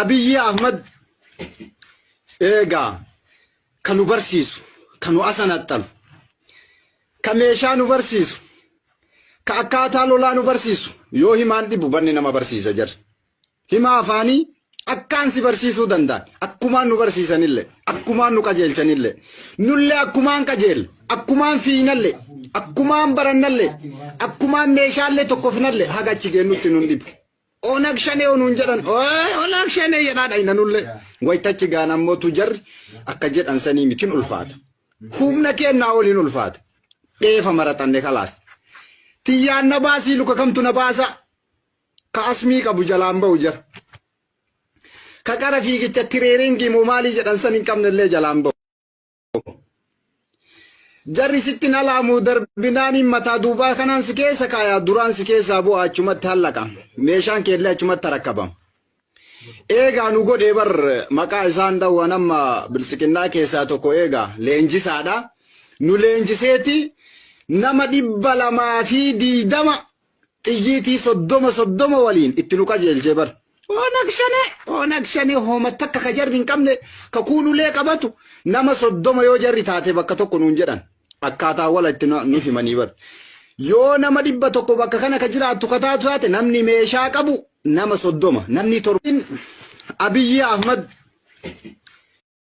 Abiy Ahmed eega kanu barsiisu kanu asanattalu kameeshaa nu barsiisu ka akkaataa lolaa nu barsiisu yoo himaan dhibu banni nama barsiisa jar himaa afaanii akkaan si barsiisuu danda'an akkumaan nu barsiisanillee akkumaan nu qajeelchanillee nullee akkumaan qajeel akkumaan fiinallee akkumaan barannallee akkumaan meeshaallee tokkofinallee hagachi geennutti nun dhibu Onak shane onun jedhan onak shane jedhaadha inanulle waytachi gaanammoo tu jarri akka jedhan sanii mitin ulfaata humna kennaa oliin ulfaata dheefa maratanne kalaas tiyyaan na baasii luka kamtu na baasa ka asmii qabu jalaan ba'u jar ka qara fiigicha tireeringii moo maalii jedhan san hin qabnellee jalaan ba'u jarri sitti na laamu darbinaaniin mataa duubaa kanaan si keessa kaayaa duraan si keessaa bu'aa achumatti hallaqa meeshaan keellee achumatti rakkabama eegaa nu godhee bar maqaa isaan dhawwan amma bilsiqinnaa keessaa tokko eegaa leenjisaadha nu leenjiseeti nama 220 xiyyiitii 30 waliin itti nu qajeelchee bar onak shane hooma takka ka jarri hin qabne ka kuunulee qabatu nama 30 yoo jarri taate bakka tokko nuun jedhan akkaataa wala itti nu himanii bar yoo nama 100 bakka kana ka jiraattu ka taatu taate namni meeshaa qabu nama 30 namni 7 Abiy Ahmed